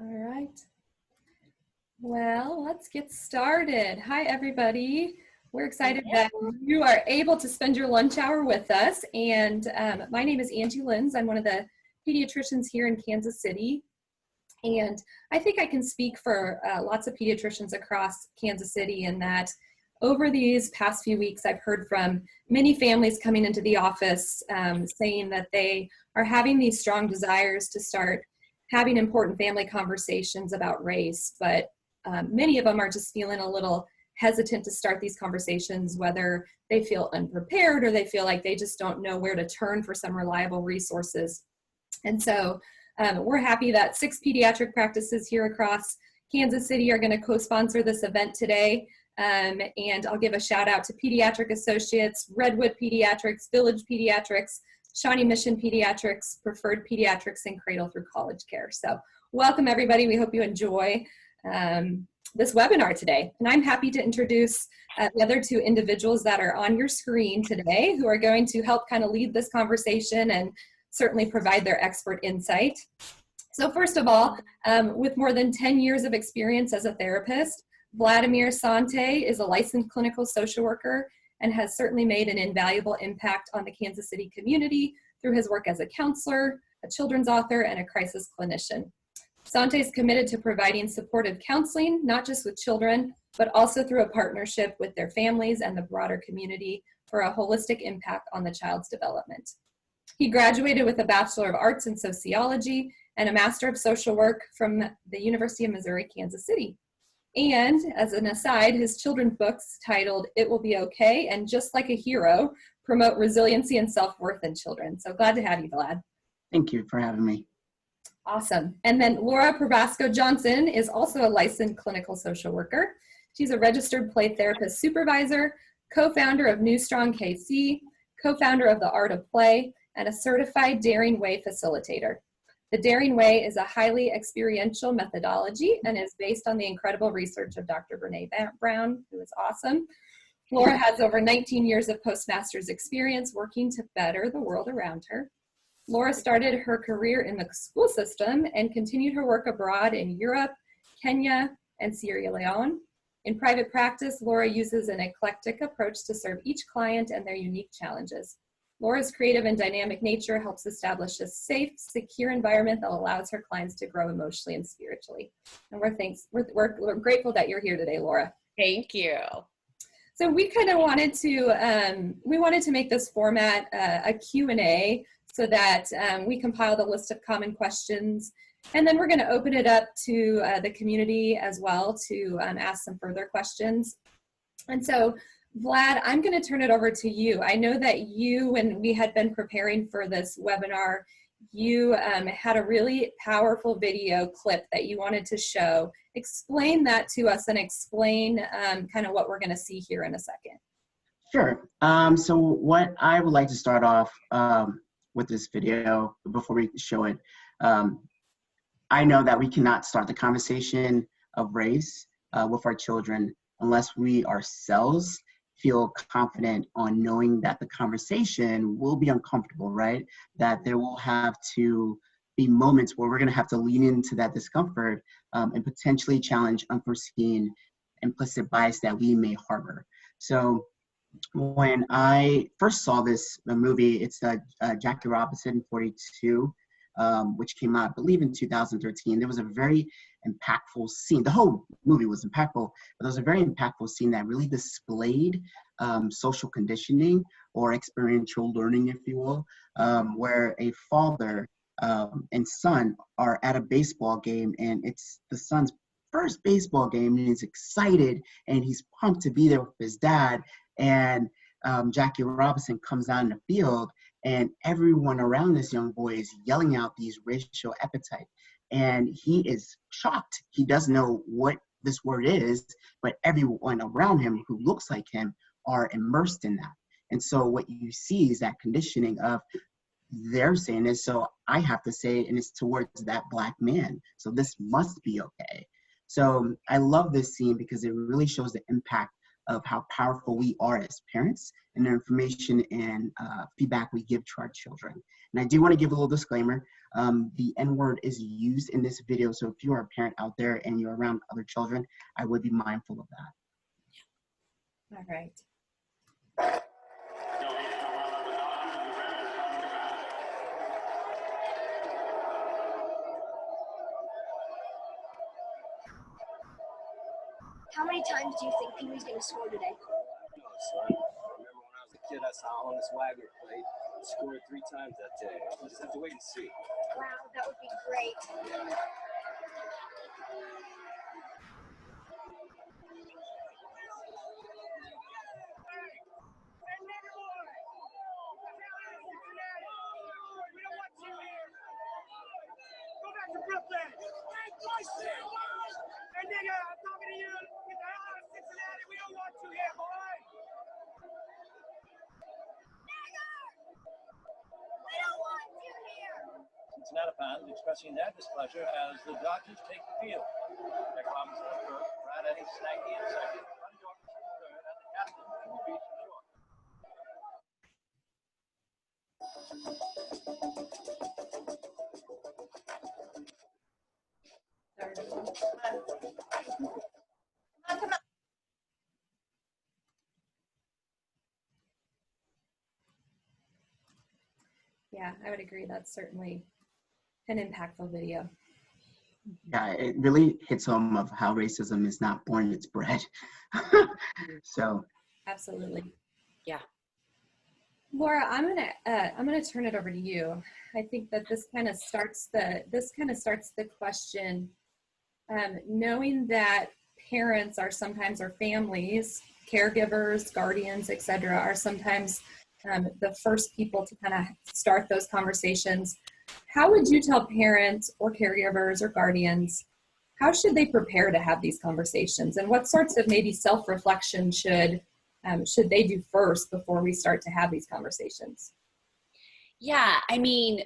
All right. Well, let's get started. Hi, everybody. We're excited that you are able to spend your lunch hour with us. And my name is Angie Linz. I'm one of the pediatricians here in Kansas City. And I think I can speak for lots of pediatricians across Kansas City in that over these past few weeks, I've heard from many families coming into the office saying that they are having these strong desires to start having important family conversations about race, but many of them are just feeling a little hesitant to start these conversations, whether they feel unprepared or they feel like they just don't know where to turn for some reliable resources. And so we're happy that 6 pediatric practices here across Kansas City are going to co-sponsor this event today. And I'll give a shout out to Pediatric Associates, Redwood Pediatrics, Village Pediatrics, Shawnee Mission Pediatrics, Preferred Pediatrics, and Cradle Through College Care. So welcome everybody. We hope you enjoy this webinar today. And I'm happy to introduce the other 2 individuals that are on your screen today who are going to help kind of lead this conversation and certainly provide their expert insight. So first of all, with more than 10 years of experience as a therapist, Vladimir Sainte is a licensed clinical social worker and has certainly made an invaluable impact on the Kansas City community through his work as a counselor, a children's author, and a crisis clinician. Sainte is committed to providing supportive counseling, not just with children, but also through a partnership with their families and the broader community for a holistic impact on the child's development. He graduated with a Bachelor of Arts in Sociology and a Master of Social Work from the University of Missouri, Kansas City. And as an aside, his children's books titled It Will Be Okay and Just Like a Hero promote resiliency and self-worth in children. So glad to have you, Vlad. Thank you for having me. Awesome. And then Laura Probasco Johnson is also a licensed clinical social worker. She's a registered play therapist supervisor, co-founder of New Strong KC, co-founder of The Art of Play, and a certified Daring Way facilitator. The Daring Way is a highly experiential methodology and is based on the incredible research of Dr. Brene Brown, who is awesome. Laura has over 19 years of postmaster's experience working to better the world around her. Laura started her career in the school system and continued her work abroad in Europe, Kenya, and Sierra Leone. In private practice, Laura uses an eclectic approach to serve each client and their unique challenges. Laura's creative and dynamic nature helps establish a safe, secure environment that allows her clients to grow emotionally and spiritually. And we're grateful that you're here today, Laura. Thank you. So we kind of wanted to make this format a Q&A so that we compiled a list of common questions, and then we're going to open it up to the community as well to ask some further questions. And so Vlad, I'm going to turn it over to you. I know that you, when we had been preparing for this webinar, you had a really powerful video clip that you wanted to show. Explain that to us and explain kind of what we're going to see here in a second. Sure. So what I would like to start off with this video, before we show it, I know that we cannot start the conversation of race with our children unless we ourselves feel confident on knowing that the conversation will be uncomfortable, right? That there will have to be moments where we're going to have to lean into that discomfort and potentially challenge unforeseen implicit bias that we may harbor. So when I first saw this movie, it's Jackie Robinson 42, which came out, I believe, in 2013. There was a very impactful scene. The whole movie was impactful, but there was a very impactful scene that really displayed social conditioning or experiential learning, if you will, where a father and son are at a baseball game, and it's the son's first baseball game, and he's excited and he's pumped to be there with his dad. And Jackie Robinson comes out in the field, and everyone around this young boy is yelling out these racial epithets. And he is shocked. He doesn't know what this word is, but everyone around him who looks like him are immersed in that. And so what you see is that conditioning of they're saying this, so I have to say it, and it's towards that Black man. So this must be okay. So I love this scene because it really shows the impact of how powerful we are as parents and the information and feedback we give to our children. And I do want to give a little disclaimer. The N-word is used in this video, so if you are a parent out there and you're around other children, I would be mindful of that. All right. How many times do you think Pee-wee's going to score today? No, son. I remember when I was a kid, I saw Honest Wagner play. He scored 3 times that day. We'll just have to wait and see. Wow, that would be great. Go back to Brooklyn. Hey, nigga, I'm talking to you. Get the hell out of Cincinnati. We don't want you here, boy. Nigger! We don't want you here! Cincinnati fans expressing their displeasure as the doctors take the field. Their comments are first. Brad Eddie Snacky in second. Run Jordan in third. And the captain will be short. Yeah, I would agree. That's certainly an impactful video. Yeah, it really hits home of how racism is not born, it's bred. So. Absolutely. Yeah. Laura, I'm gonna turn it over to you. I think that this kind of starts the question, knowing that parents are sometimes, or families, caregivers, guardians, etc., are sometimes the first people to kind of start those conversations. How would you tell parents or caregivers or guardians, how should they prepare to have these conversations, and what sorts of maybe self-reflection should they do first before we start to have these conversations? Yeah, I mean,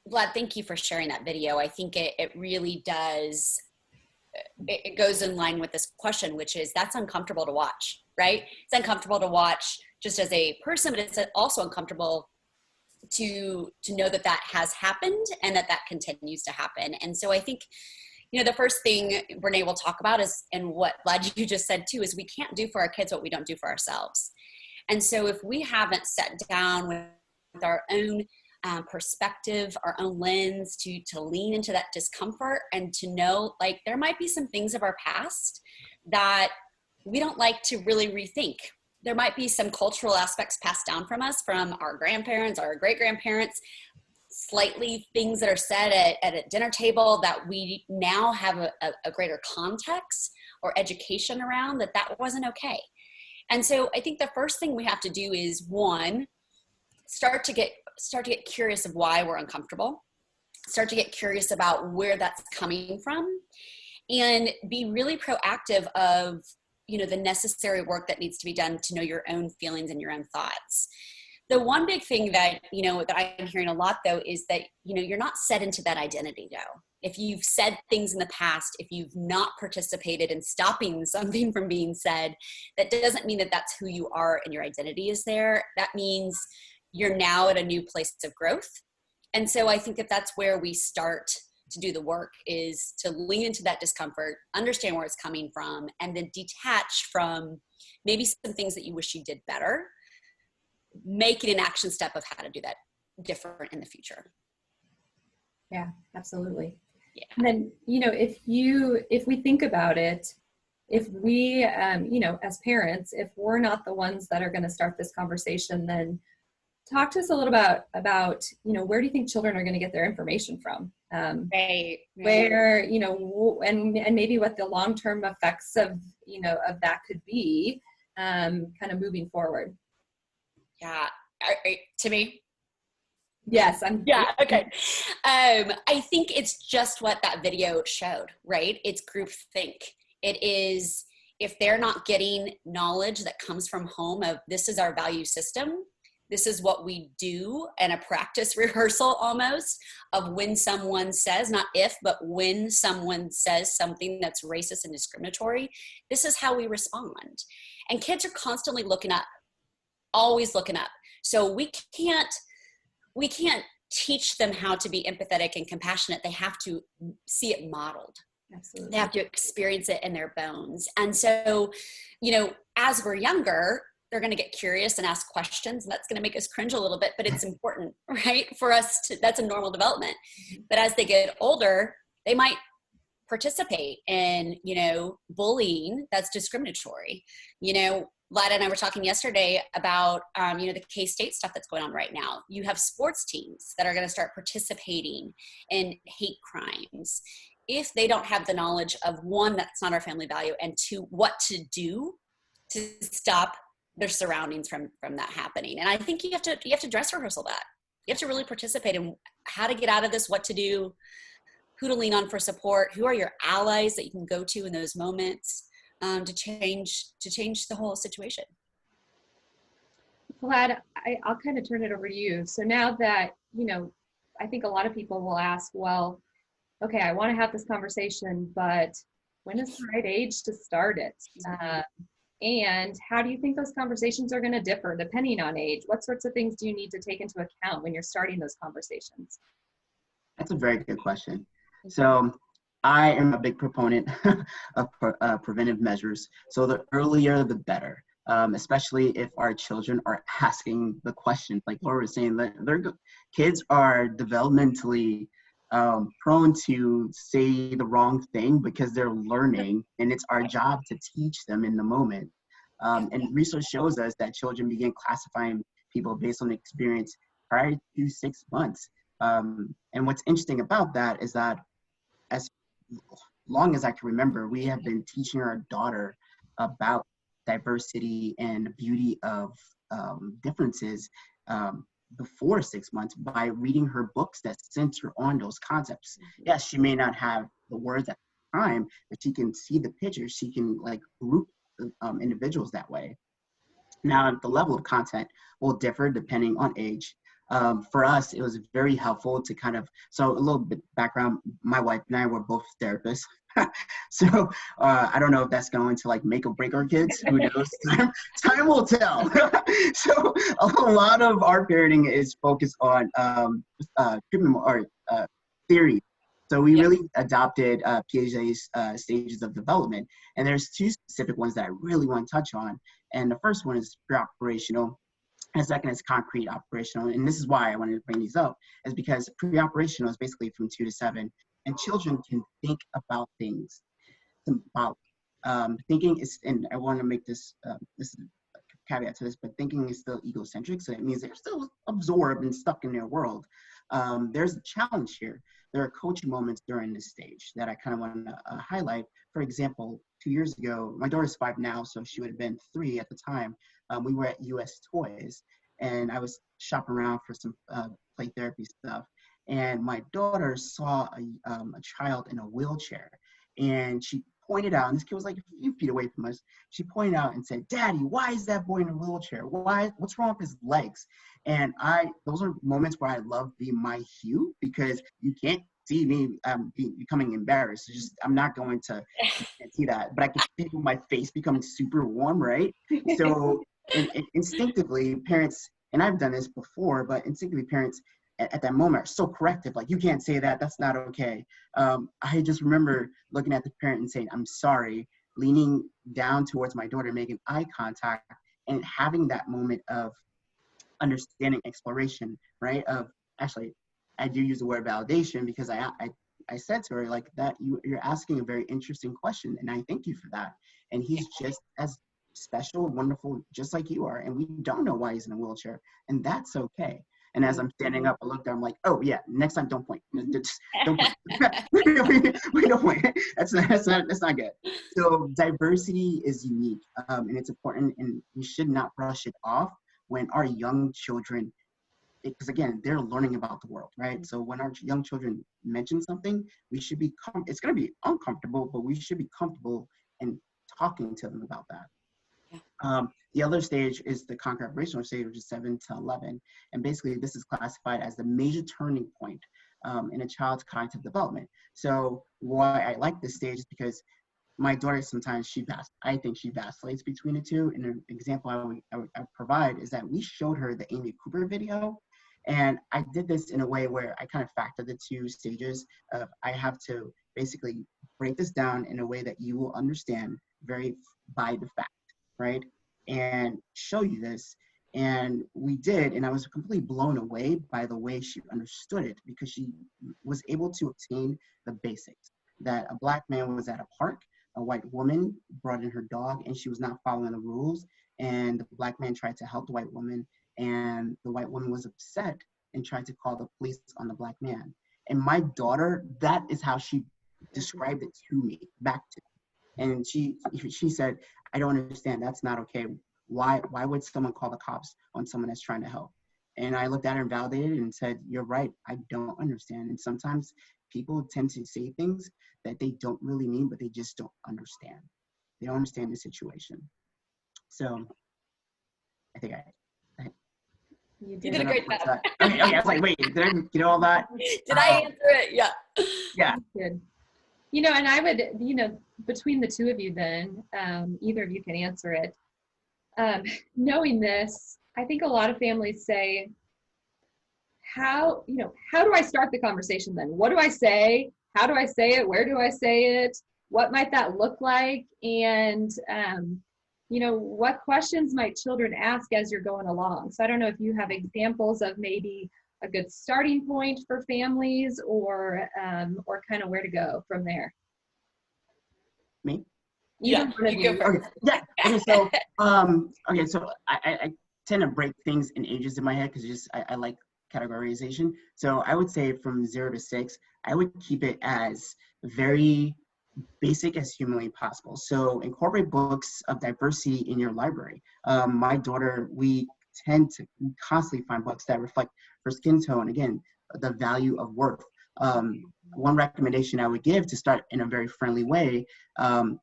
Vlad, thank you for sharing that video. I think it really does, it goes in line with this question, which is that's uncomfortable to watch, right? It's uncomfortable to watch just as a person, but it's also uncomfortable to know that that has happened and that continues to happen. And so I think, the first thing Brene will talk about is, and what Vlad you just said too, is we can't do for our kids what we don't do for ourselves. And so if we haven't sat down with our own perspective, our own lens to lean into that discomfort and to know, like, there might be some things of our past that we don't like to really rethink. There might be some cultural aspects passed down from us, from our grandparents, our great-grandparents, slightly things that are said at a dinner table that we now have a greater context or education around that wasn't okay. And so I think the first thing we have to do is, one, start to get curious of why we're uncomfortable, start to get curious about where that's coming from, and be really proactive of, the necessary work that needs to be done to know your own feelings and your own thoughts. The one big thing that, that I'm hearing a lot though, is that, you're not set into that identity though. If you've said things in the past, if you've not participated in stopping something from being said, that doesn't mean that that's who you are and your identity is there. That means you're now at a new place of growth. And so I think that that's where we start to do the work, is to lean into that discomfort, understand where it's coming from, and then detach from maybe some things that you wish you did better, make it an action step of how to do that different in the future. Yeah, absolutely. Yeah. And then, if we think about it, if we, as parents, if we're not the ones that are going to start this conversation, then talk to us a little about, where do you think children are going to get their information from? Right. Where, and maybe what the long-term effects of that could be, kind of moving forward. Yeah. To me? Yes. Okay. I think it's just what that video showed, right? It's groupthink. It is, if they're not getting knowledge that comes from home of, this is our value system, this is what we do, and a practice rehearsal almost of when someone says, not if, but when someone says something that's racist and discriminatory, this is how we respond. And kids are constantly looking up, always looking up. So we can't teach them how to be empathetic and compassionate, they have to see it modeled. Absolutely. They have to experience it in their bones. And so, you know, as we're younger, they're going to get curious and ask questions, and that's going to make us cringe a little bit, but it's important, right? For us to, that's a normal development. But as they get older, they might participate in, you know, bullying that's discriminatory. You know, Vlad and I were talking yesterday about, you know, the K-State stuff that's going on right now. You have sports teams that are going to start participating in hate crimes. If they don't have the knowledge of, one, that's not our family value, and two, what to do to stop their surroundings from that happening. And I think you have to dress rehearsal that. You have to really participate in how to get out of this, what to do, who to lean on for support, who are your allies that you can go to in those moments, to change the whole situation. Vlad, I'll kind of turn it over to you. So now that, you know, I think a lot of people will ask, well, okay, I want to have this conversation, but when is the right age to start it? And how do you think those conversations are going to differ depending on age? What sorts of things do you need to take into account when you're starting those conversations? That's a very good question. So I am a big proponent of preventive measures. So the earlier, the better, especially if our children are asking the questions. Like Laura was saying, kids are developmentally prone to say the wrong thing because they're learning, and it's our job to teach them in the moment. And research shows us that children begin classifying people based on experience prior to 6 months. And what's interesting about that is that as long as I can remember, we have been teaching our daughter about diversity and the beauty of differences before 6 months by reading her books that center on those concepts. Yes, she may not have the words at the time, but she can see the pictures. She can like group individuals that way. Now, the level of content will differ depending on age. For us, it was very helpful to kind of, so a little bit background, my wife and I were both therapists. So I don't know if that's going to like make or break our kids. Who knows? Time will tell. So a lot of our parenting is focused on treatment or theory. So we really adopted Piaget's stages of development. And there's two specific ones that I really want to touch on. And the first one is pre-operational. And second is concrete operational. And this is why I wanted to bring these up, is because pre-operational is basically from 2 to 7. And children can think about things. About thinking is, and I want to make this, this is a caveat to this, but thinking is still egocentric. So it means they're still absorbed and stuck in their world. There's a challenge here. There are coaching moments during this stage that I kind of want to highlight. For example, 2 years ago, my daughter's 5 now, so she would have been 3 at the time. We were at US Toys, and I was shopping around for some play therapy stuff. And my daughter saw a child in a wheelchair, and she pointed out, and this kid was like a few feet away from us. She pointed out and said, "Daddy, why is that boy in a wheelchair? What's wrong with his legs?" And those are moments where I love being my hue, because you can't see me becoming embarrassed. I'm not going to see that, but I can feel my face becoming super warm, right? So instinctively, parents, and I've done this before, but instinctively parents at that moment are so corrective, like, you can't say that, that's not okay. I just remember looking at the parent and saying, "I'm sorry," leaning down towards my daughter, making eye contact, and having that moment of understanding, exploration, right? Actually, I do use the word validation, because I said to her, like, that you're asking a very interesting question, and I thank you for that. And he's just as special, wonderful, just like you are, and we don't know why he's in a wheelchair, and that's okay. And as I'm standing up, I looked there, I'm like, "Oh yeah, next time don't point. Just don't point." We don't point. That's not good. So diversity is unique, and it's important, and we should not brush it off when our young children, because again, they're learning about the world, right? So when our young children mention something, we should be, it's going to be uncomfortable, but we should be comfortable in talking to them about that. The other stage is the concrete operational stage, which is 7 to 11. And basically this is classified as the major turning point in a child's cognitive development. So why I like this stage is because my daughter, sometimes I think she vacillates between the two. And an example I would provide is that we showed her the Amy Cooper video, And I did this in a way where I kind of factored the two stages of I have to basically break this down in a way that you will understand very by the fact, right? And show you this. And we did, and I was completely blown away by the way she understood it, because she was able to obtain the basics. That a Black man was at a park, a white woman brought in her dog, and she was not following the rules. And the Black man tried to help the white woman, and the white woman was upset and tried to call the police on the Black man. And my daughter, that is how she described it to me, back to me. And she said, I don't understand, that's not okay. Why would someone call the cops on someone that's trying to help? And I looked at her and validated and said, you're right, I don't understand. And sometimes people tend to say things that they don't really mean, but they just don't understand. They don't understand the situation. So I think You You did a great job. Okay, I was like, wait, did I get all that? Did I answer it? Yeah. Yeah. Good. You know, and I would, you know, between the two of you then, either of you can answer it. Knowing this, I think a lot of families say, how do I start the conversation then? What do I say? How do I say it? Where do I say it? What might that look like? And, you know, what questions might children ask as you're going along? So I don't know if you have examples of maybe a good starting point for families, or kind of where to go from there. Me? Yeah, you go first. Okay, yeah. Okay, so I tend to break things in ages in my head because I like categorization. So I would say from 0 to 6, I would keep it as very basic as humanly possible. So incorporate books of diversity in your library. My daughter, we constantly find books that reflect her skin tone. Again, the value of worth. One recommendation I would give to start in a very friendly way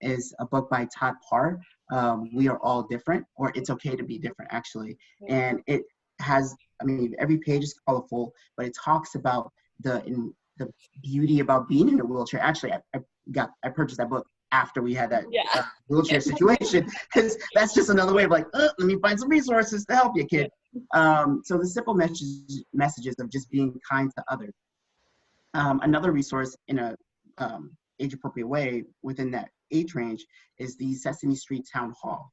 is a book by Todd Parr, We Are All Different, or It's Okay to Be Different, actually. And it has, I mean, every page is colorful, but it talks about the beauty about being in a wheelchair. Actually, I purchased that book after we had that wheelchair situation, because that's just another way of like, let me find some resources to help you, kid. So the simple messages of just being kind to others. Another resource in a age-appropriate way within that age range is the Sesame Street Town Hall,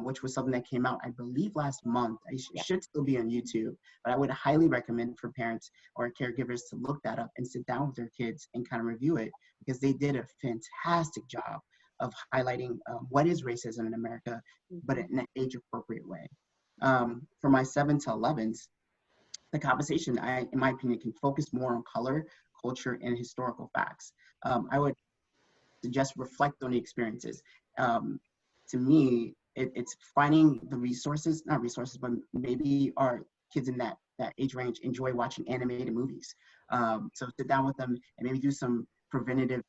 which was something that came out, I believe, last month. It should still be on YouTube, but I would highly recommend for parents or caregivers to look that up and sit down with their kids and kind of review it, because they did a fantastic job of highlighting what is racism in America, but in an age-appropriate way. For my 7 to 11s, the conversation, in my opinion, can focus more on color, culture, and historical facts. I would suggest reflect on the experiences. To me, it's finding the resources, not resources, but maybe our kids in that age range enjoy watching animated movies. So sit down with them and maybe do some preventative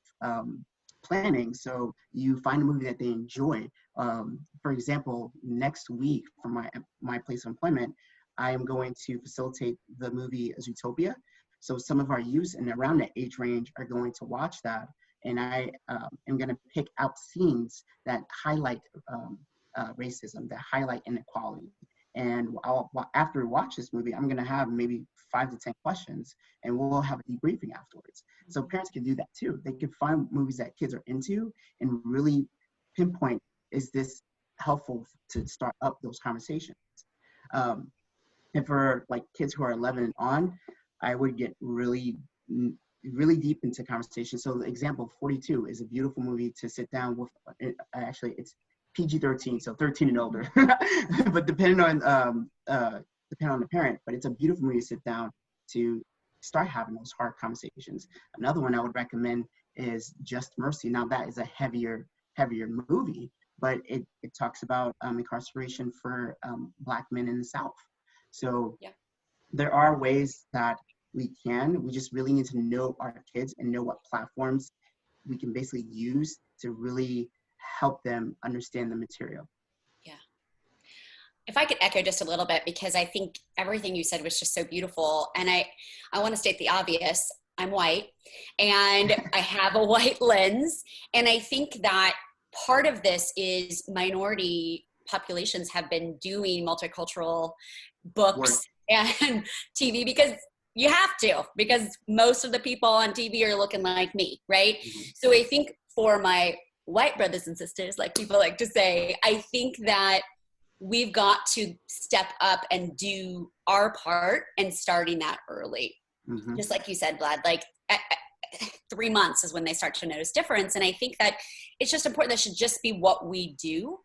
planning. So you find a movie that they enjoy. For example, next week for my place of employment, I am going to facilitate the movie Zootopia. So some of our youth and around that age range are going to watch that. And I am going to pick out scenes that highlight racism, that highlight inequality. And after we watch this movie, I'm going to have maybe 5 to 10 questions, and we'll have a debriefing afterwards. So parents can do that too. They can find movies that kids are into and really pinpoint, is this helpful to start up those conversations? And for like kids who are 11 and on, I would get really deep into conversation. So the example 42 is a beautiful movie to sit down with. Actually, it's PG-13, so 13 and older, but depending on the parent, but it's a beautiful movie to sit down to start having those hard conversations. Another one I would recommend is Just Mercy. Now that is a heavier movie, but it talks about incarceration for Black men in the South. So there are ways that we just really need to know our kids and know what platforms we can basically use to really help them understand the material. Yeah. If I could echo just a little bit, because I think everything you said was just so beautiful. And I want to state the obvious. I'm white and I have a white lens. And I think that part of this is minority populations have been doing multicultural books and TV, because you have to, because most of the people on TV are looking like me, right? So I think for my white brothers and sisters, like people like to say, I think that we've got to step up and do our part, and starting that early. Just like you said, Vlad, like 3 months is when they start to notice difference. And I think that it's just important. That should just be what we do.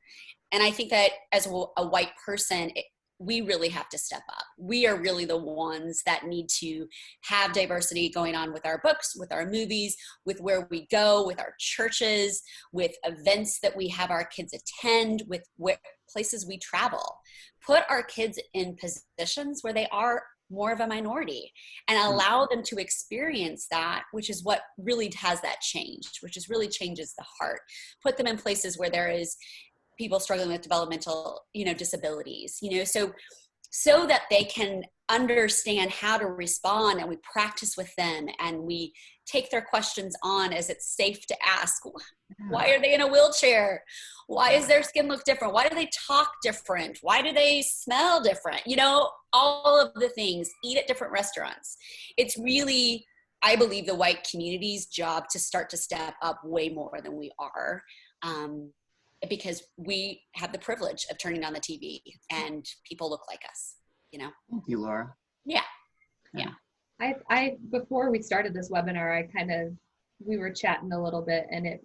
And I think that as a white person, we really have to step up. We are really the ones that need to have diversity going on with our books, with our movies, with where we go, with our churches, with events that we have our kids attend, with places we travel. Put our kids in positions where they are more of a minority, and allow them to experience that, which is what really has that change, which is really changes the heart. Put them in places where there is people struggling with developmental, disabilities, so that they can understand how to respond, and we practice with them, and we take their questions on as it's safe to ask. Why are they in a wheelchair? Why does their skin look different? Why do they talk different? Why do they smell different? All of the things. Eat at different restaurants. It's really, I believe, the white community's job to start to step up way more than we are. Because we have the privilege of turning on the TV and people look like us, Thank you, Laura. Yeah. I before we started this webinar, we were chatting a little bit, and it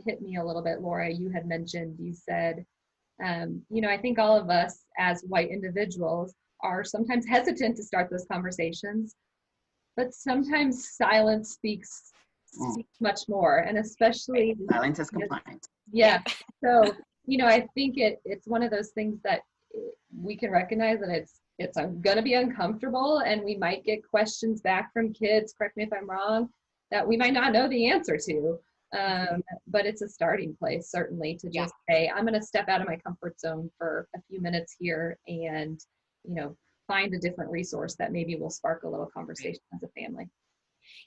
hit me a little bit. Laura, you had mentioned, you said, I think all of us as white individuals are sometimes hesitant to start those conversations, but sometimes silence speaks much more, and especially silence is compliance. Yeah. So, I think it's one of those things that we can recognize that it's going to be uncomfortable, and we might get questions back from kids, correct me if I'm wrong, that we might not know the answer to. But it's a starting place, certainly, to just say, I'm going to step out of my comfort zone for a few minutes here and, find a different resource that maybe will spark a little conversation as a family.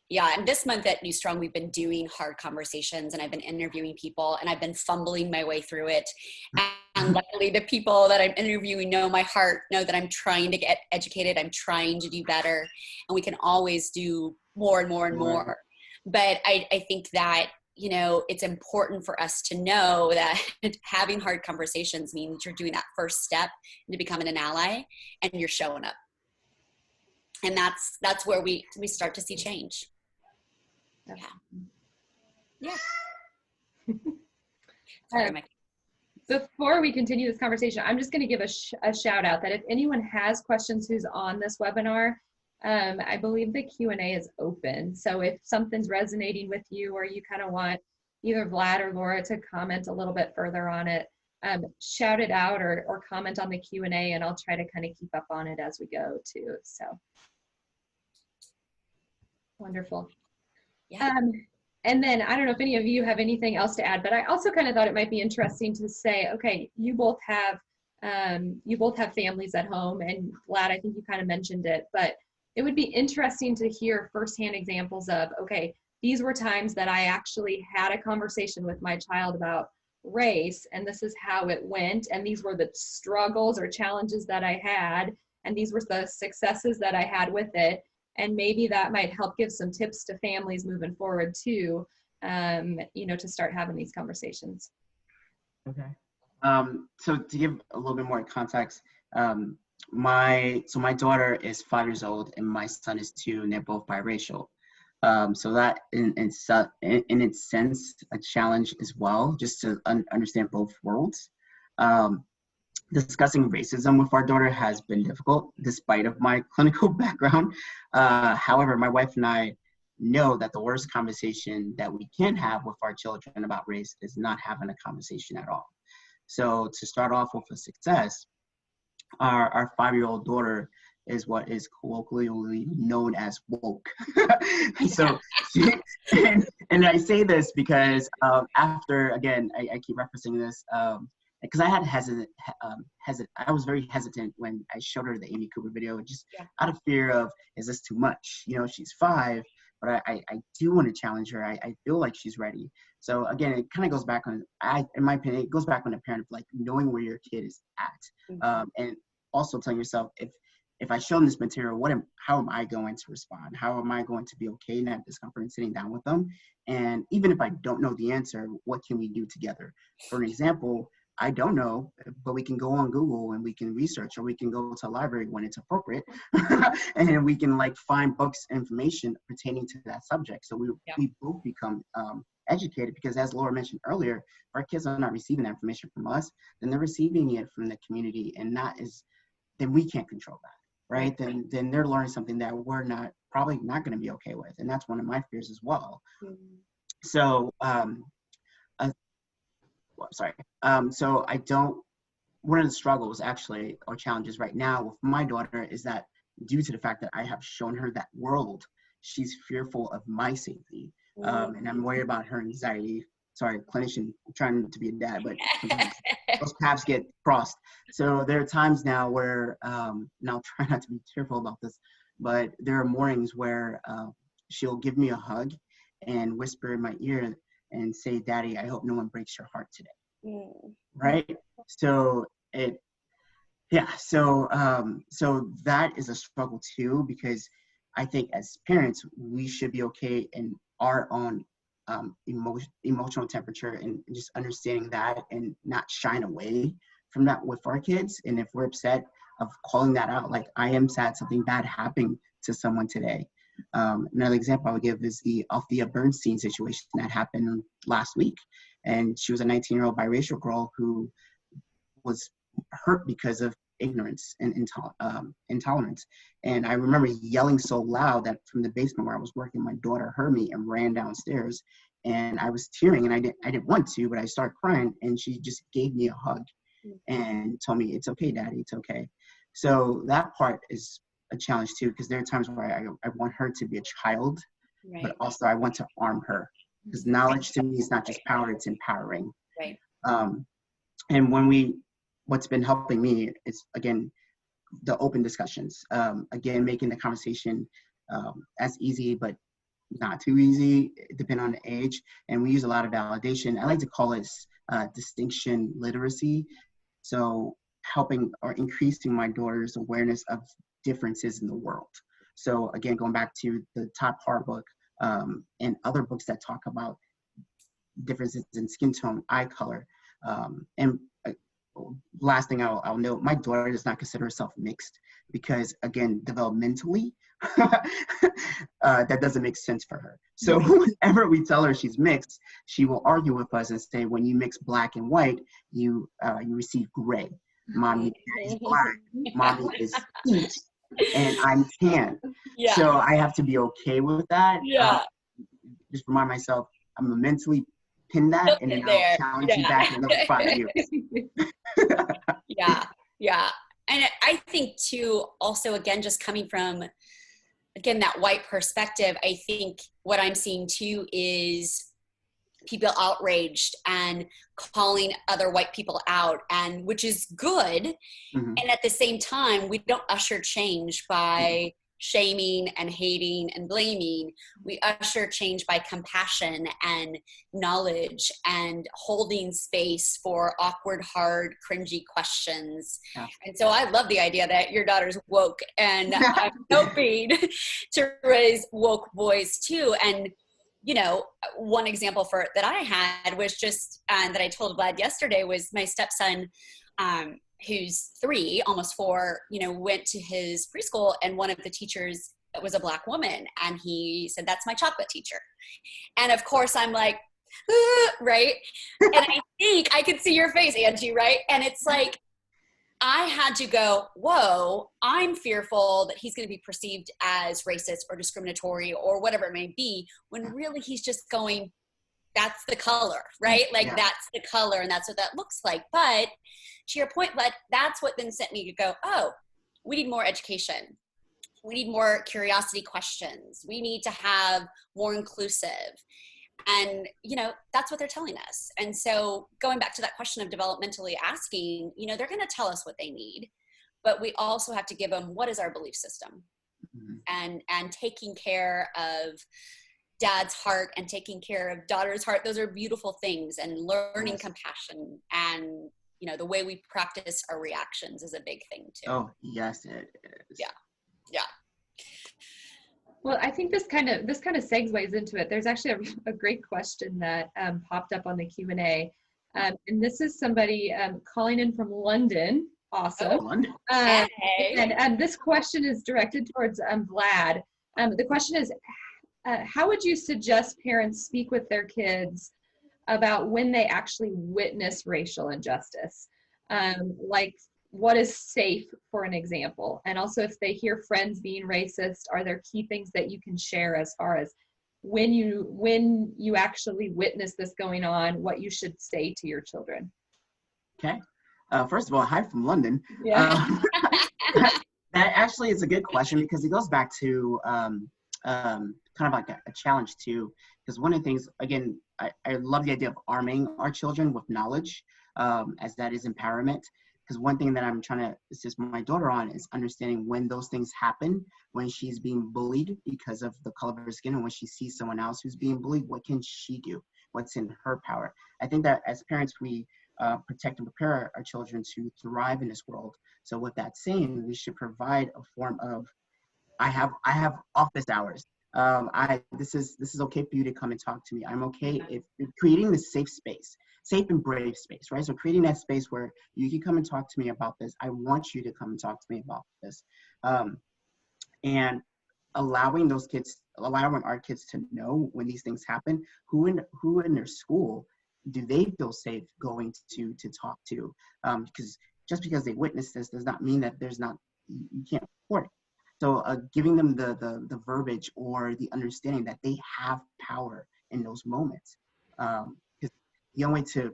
Yeah, and this month at New Strong, we've been doing hard conversations, and I've been interviewing people, and I've been fumbling my way through it. And luckily, the people that I'm interviewing know my heart, know that I'm trying to get educated, I'm trying to do better, and we can always do more and more and more. But I think that, it's important for us to know that having hard conversations means you're doing that first step into becoming an ally, and you're showing up. And that's where we start to see change. Yeah. Sorry, Mike. Before we continue this conversation, I'm just going to give a shout out that if anyone has questions who's on this webinar, I believe the Q&A is open. So if something's resonating with you, or you kind of want either Vlad or Laura to comment a little bit further on it, shout it out or comment on the Q&A, and I'll try to kind of keep up on it as we go too. So wonderful. Yeah. And then I don't know if any of you have anything else to add, but I also kind of thought it might be interesting to say, okay, you both have families at home, and Vlad, I think you kind of mentioned it, but it would be interesting to hear firsthand examples of, okay, these were times that I actually had a conversation with my child about race, and this is how it went, and these were the struggles or challenges that I had, and these were the successes that I had with it. And maybe that might help give some tips to families moving forward too, to start having these conversations. Okay. So to give a little bit more context, my daughter is 5 years old and my son is 2, and they're both biracial. So that in its sense, a challenge as well, just to understand both worlds. Discussing racism with our daughter has been difficult, despite of my clinical background. However, my wife and I know that the worst conversation that we can have with our children about race is not having a conversation at all. So to start off with a success, our 5-year-old daughter is what is colloquially known as woke. So, and I say this because after, again, I keep referencing this, because I had I was very hesitant when I showed her the Amy Cooper video, just out of fear of, is this too much? She's 5, but I do want to challenge her. I feel like she's ready. So again, it kind of goes back on, in my opinion, it goes back on the parent of like knowing where your kid is at, and also telling yourself, if if I show them this material, how am I going to respond? How am I going to be okay in that discomfort and sitting down with them? And even if I don't know the answer, what can we do together? For an example, I don't know, but we can go on Google and we can research, or we can go to a library when it's appropriate, and we can like find books, information pertaining to that subject. So we both become educated, because as Laura mentioned earlier, if our kids are not receiving that information from us, then they're receiving it from the community, and then we can't control that, right? Then they're learning something that we're probably not going to be okay with, and that's one of my fears as well. So so one of the struggles actually, or challenges right now with my daughter, is that due to the fact that I have shown her that world, she's fearful of my safety. And I'm worried about her anxiety. Sorry, clinician, I'm trying to be a dad, but those paths get crossed. So there are times now where, and I'll try not to be tearful about this, but there are mornings where she'll give me a hug and whisper in my ear and say, "Daddy, I hope no one breaks your heart today." Right? So so that is a struggle too, because I think as parents, we should be okay in our own emotional temperature, and just understanding that and not shying away from that with our kids. And if we're upset, of calling that out, like, I am sad something bad happened to someone today. Another example I would give is the Althea Bernstein situation that happened last week. And she was a 19-year-old biracial girl who was hurt because of ignorance and intolerance. And I remember yelling so loud that from the basement where I was working, my daughter heard me and ran downstairs. And I was tearing, and I didn't want to, but I started crying, and she just gave me a hug and told me, "It's okay, Daddy, it's okay." So that part is a challenge too, because there are times where I want her to be a child, but also I want to arm her, because knowledge to me is not just power, it's empowering. And what's been helping me is, again, the open discussions, again, making the conversation as easy, but not too easy, depending on the age. And we use a lot of validation. I like to call it distinction literacy. So helping or increasing my daughter's awareness of differences in the world. So again, going back to the Top Part book and other books that talk about differences in skin tone, eye color. And last thing I'll note, my daughter does not consider herself mixed, because again, developmentally, that doesn't make sense for her. So whenever we tell her she's mixed, she will argue with us and say, when you mix black and white, you receive gray. Mommy is black, mommy is peach, and I'm tan. So I have to be okay with that. Just remind myself, I'm gonna mentally pin that, and then I'll challenge you back in another 5 years. And I think too, also, again, just coming from, again, that white perspective, I think what I'm seeing too is people outraged and calling other white people out, and which is good. And at the same time, we don't usher change by shaming and hating and blaming. We usher change by compassion and knowledge and holding space for awkward, hard, cringy questions. And so I love the idea that your daughter's woke, and I'm hoping to raise woke boys too. And you know, one example that I had was just, that I told Vlad yesterday, was my stepson, who's 3, almost 4, you know, went to his preschool, and one of the teachers was a Black woman, and he said, "That's my chocolate teacher." And of course I'm like, right? And I think I could see your face, Angie, right? And it's like, I had to go, whoa, I'm fearful that he's going to be perceived as racist or discriminatory or whatever it may be, when really he's just going, that's the color, right? Like that's the color, and that's what that looks like. But to your point, Vlad, that's what then sent me to go, oh, we need more education. We need more curiosity questions. We need to have more inclusive. And, you know, that's what they're telling us. And so going back to that question of developmentally asking, you know, they're going to tell us what they need, but we also have to give them, what is our belief system? And taking care of dad's heart and taking care of daughter's heart. Those are beautiful things, and learning compassion and you know, the way we practice our reactions is a big thing too. Oh, yes, it is. Yeah. Well, I think this kind of segues into it. There's actually a great question that popped up on the Q&A. And this is somebody calling in from London, also. London. Hey. And this question is directed towards Vlad. The question is, how would you suggest parents speak with their kids about when they actually witness racial injustice? Like, what is safe, for an example? And also, if they hear friends being racist, are there key things that you can share as far as when you actually witness this going on, what you should say to your children? Okay. First of all, hi from London. Yeah. That actually is a good question, because it goes back to kind of like a challenge too. Because one of the things, again, I love the idea of arming our children with knowledge, as that is empowerment. Because one thing that I'm trying to assist my daughter on is understanding when those things happen, when she's being bullied because of the color of her skin, and when she sees someone else who's being bullied, what can she do? What's in her power? I think that as parents, we protect and prepare our children to thrive in this world. So with that saying, we should provide a form of, I have office hours. This is okay for you to come and talk to me. I'm okay if you're creating this safe space, safe and brave space, right? So creating that space where you can come and talk to me about this. I want you to come and talk to me about this. And allowing our kids to know when these things happen, who in their school do they feel safe going to talk to? Because just because they witness this does not mean that you can't report it. So giving them the verbiage or the understanding that they have power in those moments. Because the only way to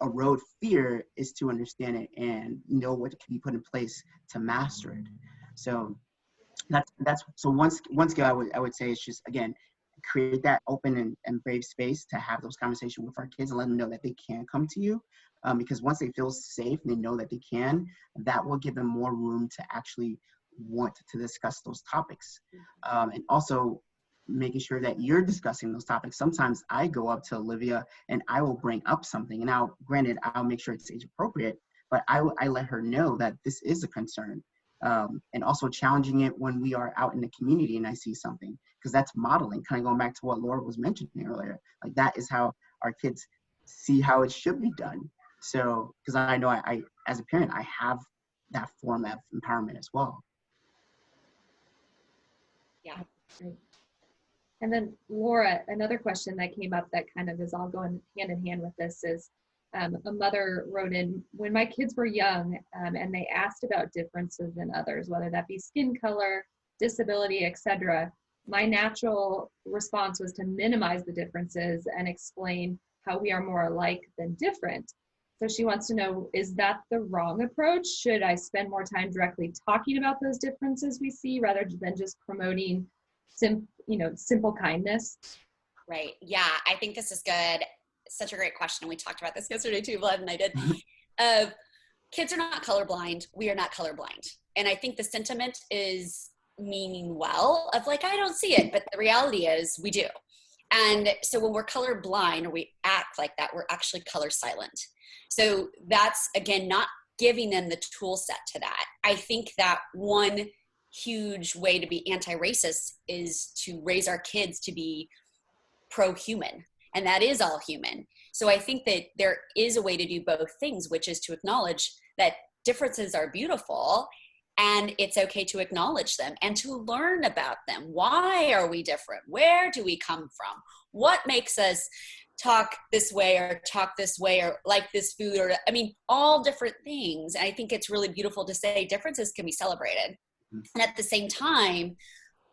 erode fear is to understand it and know what can be put in place to master it. So that's so one skill I would say is just, again, create that open and brave space to have those conversations with our kids and let them know that they can come to you. Because once they feel safe and they know that they can, that will give them more room to actually want to discuss those topics. And also making sure that you're discussing those topics. Sometimes I go up to Olivia and I will bring up something. And now, granted, I'll make sure it's age appropriate, but I let her know that this is a concern. And also challenging it when we are out in the community and I see something, because that's modeling, kind of going back to what Laura was mentioning earlier. Like, that is how our kids see how it should be done. So, because I know I, as a parent, I have that form of empowerment as well. Yeah. Great. And then Laura, another question that came up that kind of is all going hand in hand with this is, a mother wrote in, when my kids were young and they asked about differences in others, whether that be skin color, disability, etc., my natural response was to minimize the differences and explain how we are more alike than different. So she wants to know, is that the wrong approach? Should I spend more time directly talking about those differences we see rather than just promoting simple kindness? Right. Yeah, I think this is good. Such a great question. We talked about this yesterday too, Vlad and I did. Kids are not colorblind. We are not colorblind. And I think the sentiment is meaning well of like, I don't see it, but the reality is we do. And so when we're colorblind or we act like that, we're actually color silent. So that's, again, not giving them the tool set to that. I think that one huge way to be anti-racist is to raise our kids to be pro-human. And that is all human. So I think that there is a way to do both things, which is to acknowledge that differences are beautiful and it's okay to acknowledge them and to learn about them. Why are we different? Where do we come from? What makes us talk this way or talk this way or like this food, or, I mean, all different things. And I think it's really beautiful to say differences can be celebrated. And at the same time,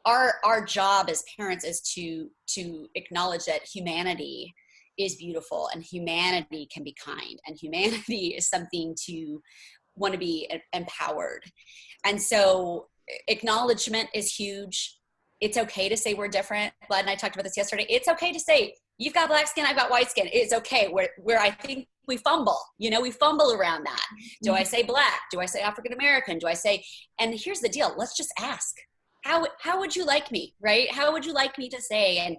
our job as parents is to acknowledge that humanity is beautiful and humanity can be kind and humanity is something to want to be empowered. And so acknowledgement is huge. It's okay to say we're different. Vlad and I talked about this yesterday. It's okay to say, you've got black skin, I've got white skin. It's okay. Where I think we fumble, we fumble around that. Do I say black? Do I say African-American? Do I say, and here's the deal. Let's just ask. How would you like me, right? How would you like me to say? And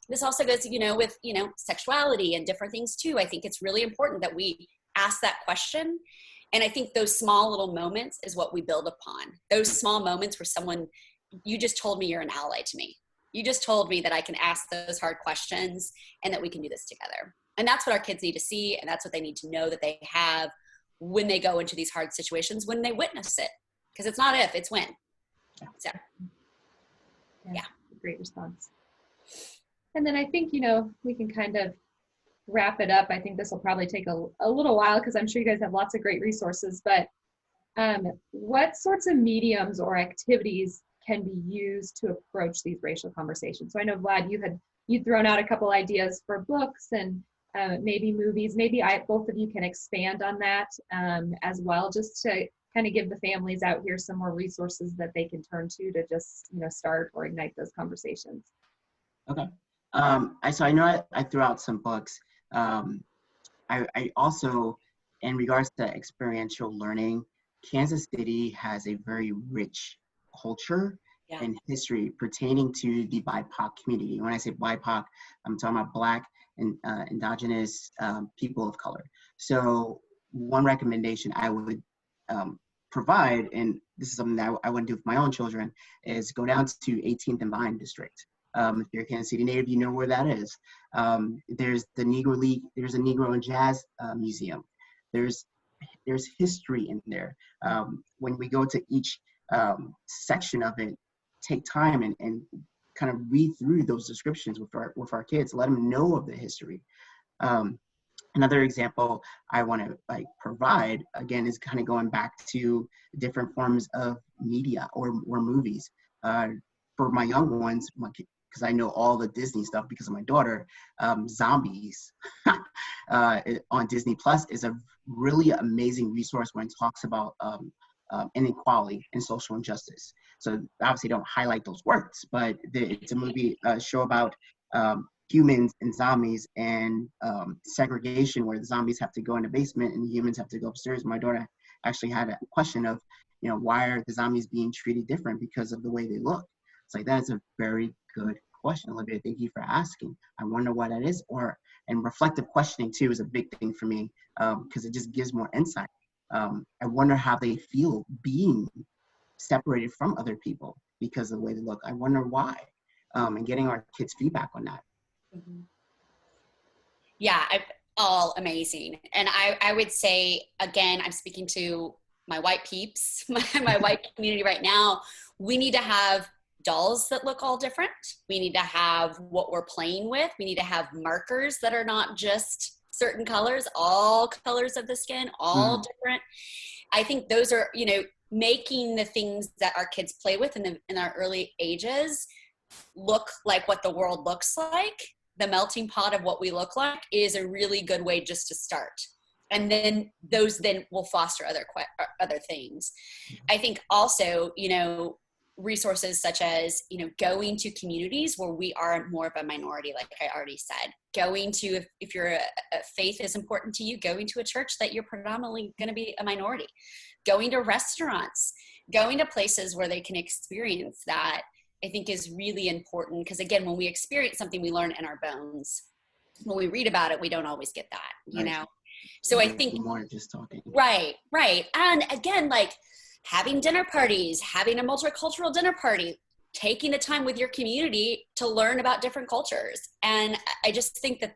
this also goes, with, sexuality and different things too. I think it's really important that we ask that question. And I think those small little moments is what we build upon. Those small moments where someone, you just told me you're an ally to me. You just told me that I can ask those hard questions and that we can do this together. And that's what our kids need to see. And that's what they need to know that they have when they go into these hard situations, when they witness it. Because it's not if, it's when. So, yeah. Great response. And then I think, you know, we can kind of wrap it up. I think this will probably take a little while because I'm sure you guys have lots of great resources, but what sorts of mediums or activities can be used to approach these racial conversations? So I know, Vlad, you'd thrown out a couple ideas for books and maybe movies. Maybe both of you can expand on that as well, just to kind of give the families out here some more resources that they can turn to just, you know, start or ignite those conversations. Okay. So I know I threw out some books. I also, in regards to experiential learning, Kansas City has a very rich culture and history pertaining to the BIPOC community. When I say BIPOC, I'm talking about Black and indigenous people of color. So one recommendation I would provide, and this is something that I wouldn't do with my own children, is go down to 18th and Vine District. If you're a Kansas City native, you know where that is. There's the Negro League, there's a Negro and Jazz Museum. There's history in there. When we go to each section of it, take time and kind of read through those descriptions with our kids, let them know of the history. Another example I want to provide, again, is kind of going back to different forms of media or movies. For my young ones, because I know all the Disney stuff because of my daughter, Zombies on Disney Plus is a really amazing resource when it talks about inequality and social injustice. So obviously don't highlight those words, but it's a movie, show about humans and zombies and segregation, where the zombies have to go in the basement and the humans have to go upstairs. My daughter actually had a question of, you know, why are the zombies being treated different because of the way they look? It's like, that is a very good question, Olivia. Thank you for asking. I wonder why that is. And reflective questioning too is a big thing for me because it just gives more insight. I wonder how they feel being separated from other people because of the way they look. I wonder why, and getting our kids' feedback on that. Mm-hmm. Yeah, all amazing. And I would say, again, I'm speaking to my white peeps, my white community right now. We need to have dolls that look all different. We need to have what we're playing with. We need to have markers that are not just certain colors, all colors of the skin, all different. I think those are, you know, making the things that our kids play with in our early ages look like what the world looks like. The melting pot of what we look like is a really good way just to start. And then those then will foster other things. I think also, you know, resources such as, you know, going to communities where we are more of a minority, like I already said, going to, if your faith is important to you, going to a church that you're predominantly going to be a minority, going to restaurants, going to places where they can experience that, I think is really important. Because again, when we experience something, we learn in our bones. When we read about it, we don't always get that, you know? So I think more just talking. Right. And again, like having dinner parties, having a multicultural dinner party, taking the time with your community to learn about different cultures. And I just think that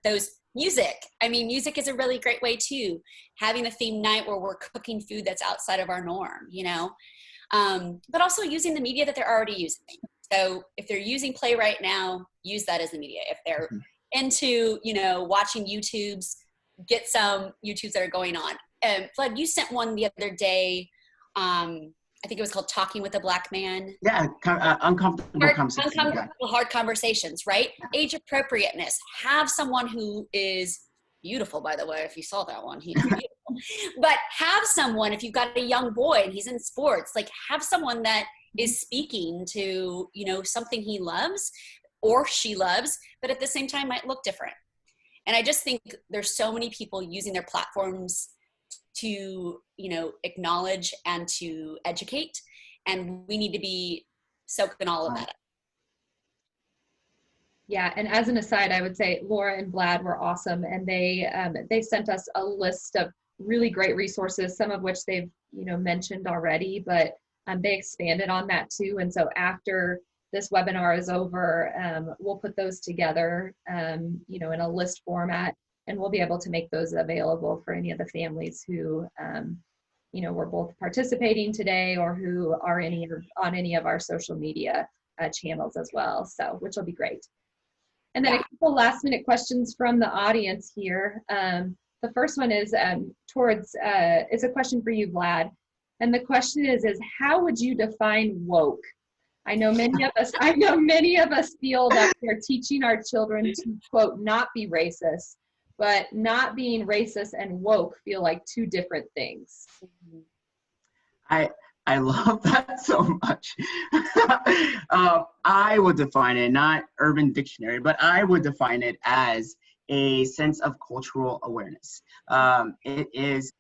music is a really great way too. Having a theme night where we're cooking food that's outside of our norm, you know, but also using the media that they're already using. So if they're using Play right now, use that as the media. If they're into, you know, watching YouTubes, get some YouTubes that are going on. Vlad, you sent one the other day. I think it was called Talking with a Black Man. Yeah, uncomfortable conversations. Uncomfortable, hard conversations, right? Age appropriateness. Have someone who is beautiful, by the way, if you saw that one, he's beautiful. But have someone, if you've got a young boy and he's in sports, like have someone that is speaking to, you know, something he loves or she loves, but at the same time might look different. And I just think there's so many people using their platforms to, you know, acknowledge and to educate, and we need to be soaking all of that up. Yeah, and as an aside, I would say Laura and Vlad were awesome, and they sent us a list of really great resources, some of which they've, mentioned already, but they expanded on that too. And so after this webinar is over, we'll put those together, in a list format, and we'll be able to make those available for any of the families who, were both participating today or who are on any of our social media channels as well. So, which will be great. And then a couple last minute questions from the audience here. The first one is it's a question for you, Vlad. And the question is how would you define woke? I know many of us feel that we're teaching our children to, quote, not be racist, but not being racist and woke feel like two different things. I love that so much. I would define it, not Urban Dictionary, but I would define it as a sense of cultural awareness. It is,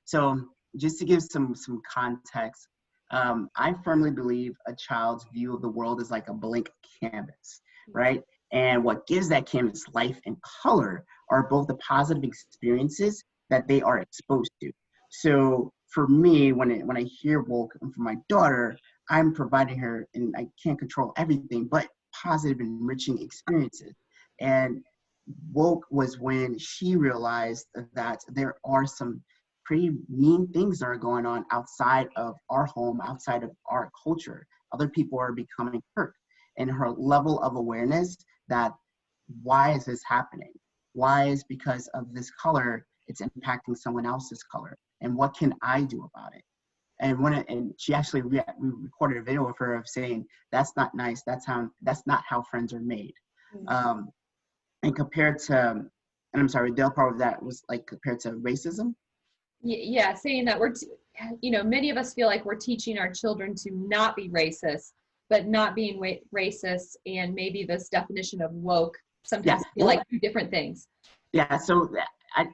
so just to give some context, I firmly believe a child's view of the world is like a blank canvas, right? And what gives that canvas life and color are both the positive experiences that they are exposed to. So for me, when I hear woke, and for my daughter, I'm providing her, and I can't control everything, but positive, enriching experiences. And woke was when she realized that there are some pretty mean things that are going on outside of our home, outside of our culture. Other people are becoming hurt. And her level of awareness that why is this happening? Why is because of this color, it's impacting someone else's color. And what can I do about it? And she actually, we recorded a video of her of saying, that's not nice. That's not how friends are made. And compared to, and I'm sorry, the other part of that was like compared to racism. Yeah, saying that many of us feel like we're teaching our children to not be racist, but not being racist, and maybe this definition of woke sometimes feel like two different things. Yeah, so I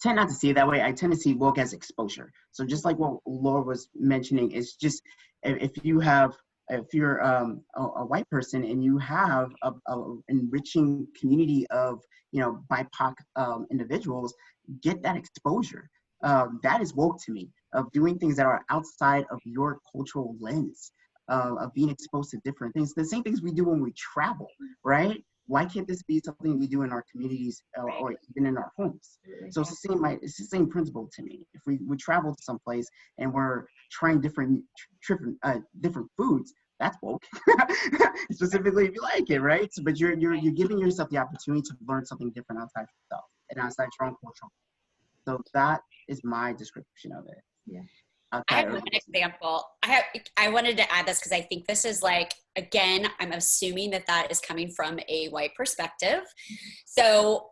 tend not to see it that way. I tend to see woke as exposure. So just like what Laura was mentioning, it's just if you're a white person and you have a enriching community of BIPOC individuals, get that exposure. That is woke to me, of doing things that are outside of your cultural lens, of being exposed to different things. The same things we do when we travel, right? Why can't this be something we do in our communities or even in our homes? So it's the same principle to me. If we travel to some place and we're trying different foods, that's woke. Specifically if you like it, right? So, but you're giving yourself the opportunity to learn something different outside yourself and outside your own culture. So that is my description of it. Yeah. I have an example. I wanted to add this because I think this is like, again, I'm assuming that is coming from a white perspective. So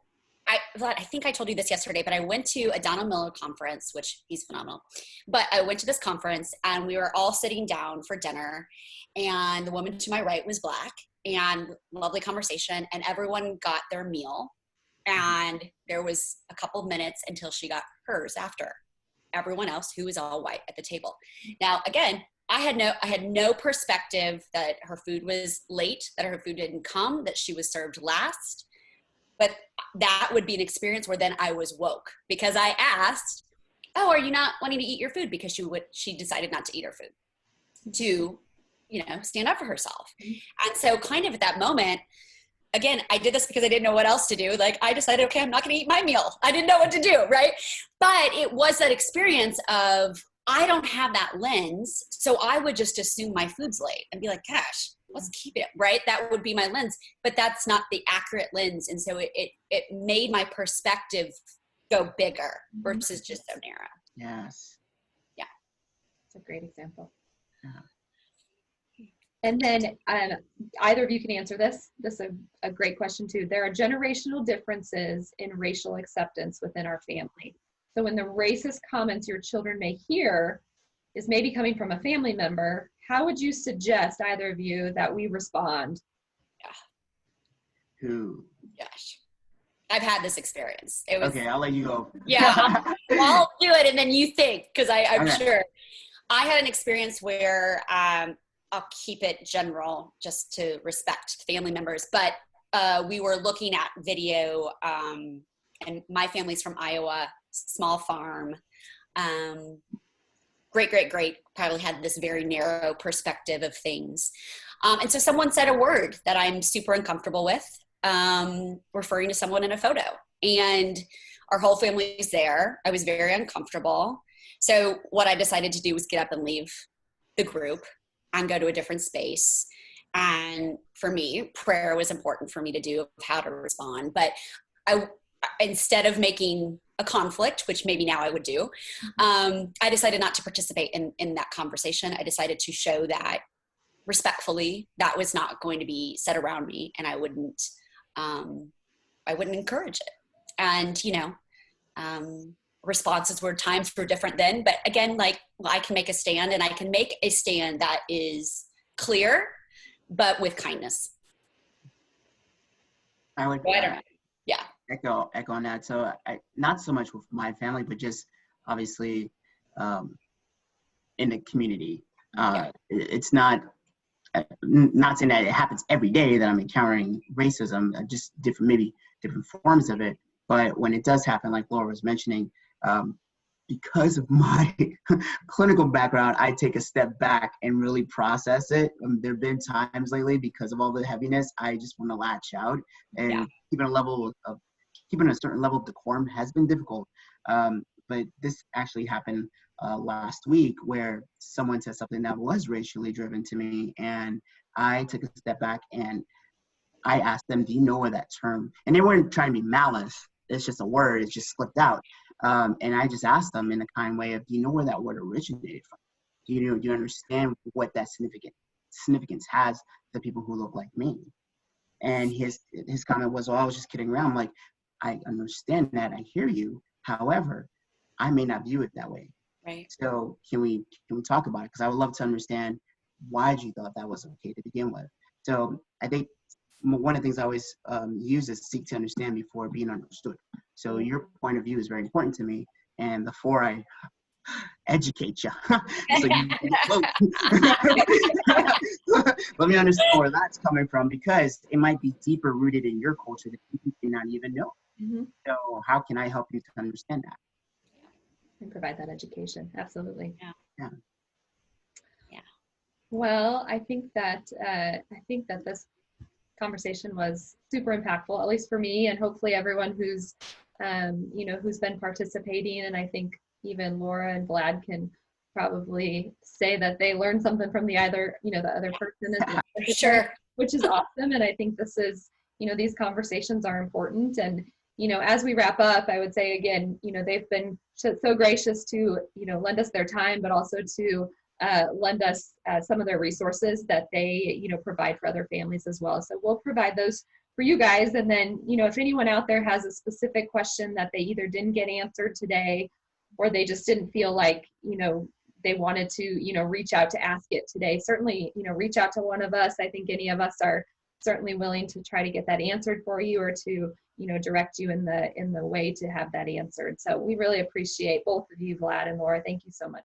I think I told you this yesterday, but I went to a Donald Miller conference, which he's phenomenal. But I went to this conference and we were all sitting down for dinner, and the woman to my right was Black, and lovely conversation, and everyone got their meal. And there was a couple of minutes until she got hers after everyone else who was all white at the table. Now, again, I had no perspective that her food was late, that her food didn't come, that she was served last. But that would be an experience where then I was woke, because I asked, oh, are you not wanting to eat your food? Because she decided not to eat her food to, stand up for herself. And so kind of at that moment, again, I did this because I didn't know what else to do. Like, I decided, okay, I'm not going to eat my meal. I didn't know what to do, right? But it was that experience of, I don't have that lens, so I would just assume my food's late and be like, gosh, let's keep it, right? That would be my lens, but that's not the accurate lens. And so it made my perspective go bigger versus just so narrow. Yes. Yeah. It's a great example. Yeah. And then either of you can answer this. This is a great question too. There are generational differences in racial acceptance within our family. So when the racist comments your children may hear is maybe coming from a family member, how would you suggest, either of you, that we respond? Yeah. Who? Gosh. I've had this experience. It was, okay, I'll let you go. Yeah, I'll do it and then you think, because I'm okay. sure. I had an experience where I'll keep it general just to respect family members, but we were looking at video and my family's from Iowa, small farm. Great probably had this very narrow perspective of things. And so someone said a word that I'm super uncomfortable with, referring to someone in a photo. And our whole family's there. I was very uncomfortable. So what I decided to do was get up and leave the group and go to a different space. And for me, prayer was important for me to do of how to respond. But instead of making a conflict, which maybe now I would do, I decided not to participate in that conversation. I decided to show that respectfully that was not going to be said around me, and I wouldn't encourage it. And, responses were, times were different then, but again, like, I can make a stand, and I can make a stand that is clear, but with kindness. I would echo on that. So not so much with my family, but just obviously in the community. It's not saying that it happens every day that I'm encountering racism, just different forms of it. But when it does happen, like Laura was mentioning, because of my clinical background, I take a step back and really process it. There have been times lately, because of all the heaviness, I just want to latch out, and keeping a certain level of decorum has been difficult. But this actually happened last week, where someone said something that was racially driven to me, and I took a step back and I asked them, do you know where that term, and they weren't trying to be malice, it's just a word, it just slipped out. And I just asked them in a kind way of, do you know where that word originated from? Do you understand what that significance has to people who look like me? And his comment was, well, I was just kidding around. I'm like, I understand that, I hear you. However, I may not view it that way. Right. So can we talk about it? Because I would love to understand why you thought that was okay to begin with. So I think one of the things I always use is seek to understand before being understood. So your point of view is very important to me, and before I educate you, so let me understand where that's coming from, because it might be deeper rooted in your culture that you may not even know. Mm-hmm. So how can I help you to understand that? And provide that education. Absolutely. Yeah. Well, I think that this conversation was super impactful, at least for me, and hopefully everyone who's who's been participating. And I think even Laura and Vlad can probably say that they learned something from the other person as well. Sure. Which is awesome. And I think this is, these conversations are important. And, as we wrap up, I would say again, they've been so gracious to, lend us their time, but also to lend us some of their resources that they, provide for other families as well. So we'll provide those for you guys. And then, if anyone out there has a specific question that they either didn't get answered today, or they just didn't feel like, they wanted to, reach out to ask it today, certainly, reach out to one of us. I think any of us are certainly willing to try to get that answered for you, or to, direct you in the way to have that answered. So we really appreciate both of you, Vlad and Laura. Thank you so much.